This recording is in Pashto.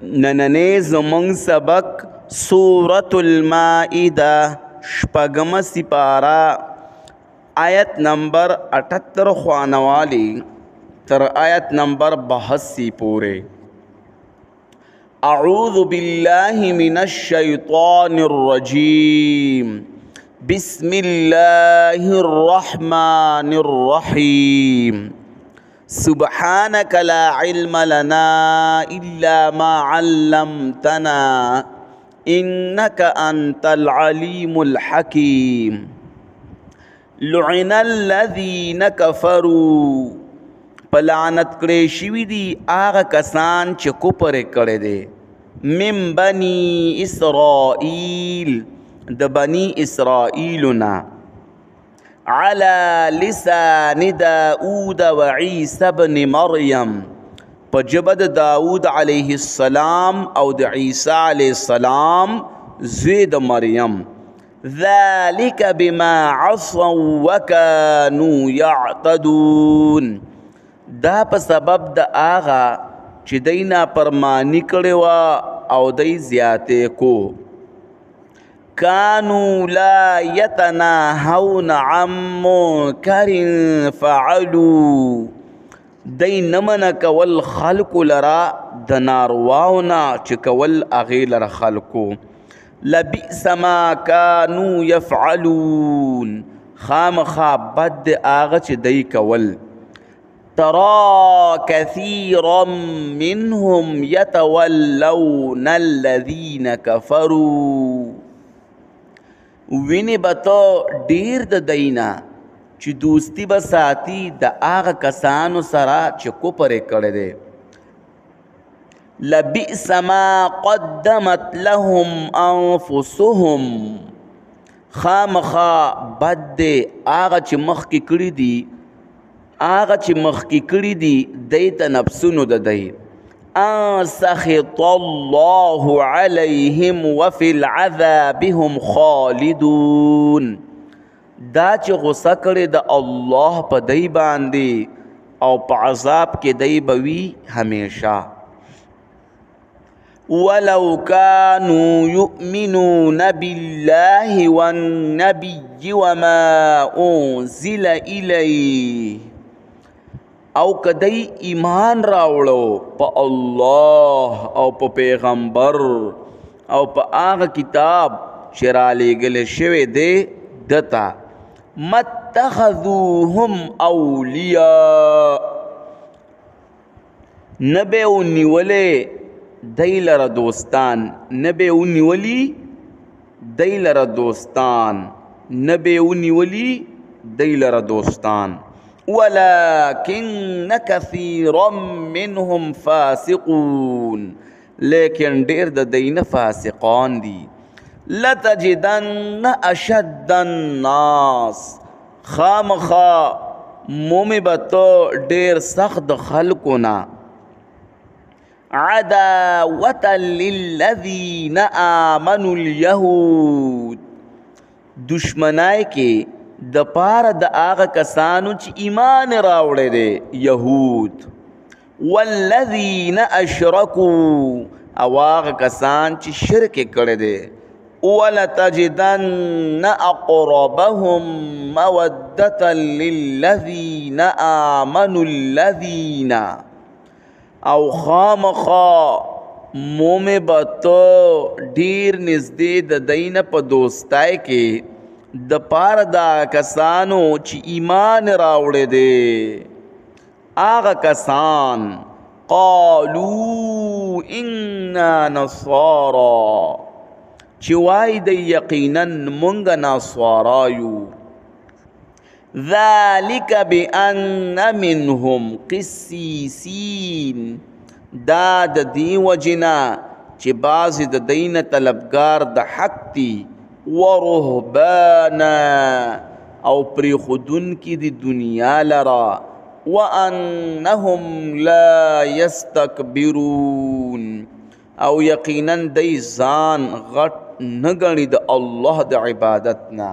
نننې زمونږ سبق سورة المائده شپږمه سپاره آیت نمبر 78 خوانوالی تر آیت نمبر 82 پورې اعوذ بالله من الشیطان الرجیم بسم الله الرحمن الرحیم سبحانك لا علم لنا إلا ما علمتنا إنك أنت العليم الحكيم لعن الذين كفروا پلعنت کړي شوي دي هغه کسان چې کفر کړی دی من بني اسرائیل د بني اسرائیلنا على لسان داود وعيسى بن مريم په ژبه د داود علیه السلام او د عیسی علیه السلام زوی د مریم ذلك بما عصوا وكانوا يعتدون دا په سبب د هغه چې دوی نافرماني کړې وه او دوی زیاتې کو كانوا لا يتناهون عن منكر فعلوا دی نمنه کول خلقو لرا د نارواونا چې کول هغې لره خلقو لبئس ما كانوا يفعلون خامخا بد د هغه چې دی کول ترى كثيرا منهم يتولون الذين كفروا ویني به ته ډیر د دینا چې دوستی به ساتي د هغه کسانو سره چې کفر یې کړی دی لبئس ما قدمت لهم انفسهم خامخا بد دی هغه چې مخکې کړي دي دی ته نفسونو د دی ان سخط الله عليهم وفي العذاب هم خالدون دا چې غصه کړې د الله په دی باندې او په عذاب کې دی به وي همیشه ولو كانوا يؤمنون بالله والنبي وما انزل إليه او کدی ایمان راوړو په الله او په پیغمبر او په هغه کتاب چې رالیږلی شوی دی دته متخذوهم اولیاء نه به یې ونیولې دی لره دوستان نه به یې ونیولي دی لره دوستان نه به یې ونیولي دی لره دوستان ولكن كثيرا منهم فاسقون لیکن ډیر د دین فاسقان دي لتجدن اشد الناس خامخا مومی بتو ډیر سخت خلقنا عداوة للذین آمنوا اليهود دشمنای کې د پاره د هغه کسانو چې ایمان راوړی دی یهود والذین اشرکوا او هغه کسان چې شرک یې کړی دی ولتجدن اقربهم مودة للذین آمنوا الذین او خامخا مومی بتو ډیر نږدې د دینه په دوستای کې د پاره دا کسانو چې ایمان راوړی دی هغه کسان قالوا انا نصارى چې وایي دی یقینا مونږ نصارا یو ذلك بأن منهم قسیسین دا د دې وجنا چې بعضې د دینه طلبګار د حق دي ورهبانا او پریخودن کی دی دنیا لرا وانهم لا يستكبرون او یقینا دی ځان غټ نه ګڼي د الله د عبادتنا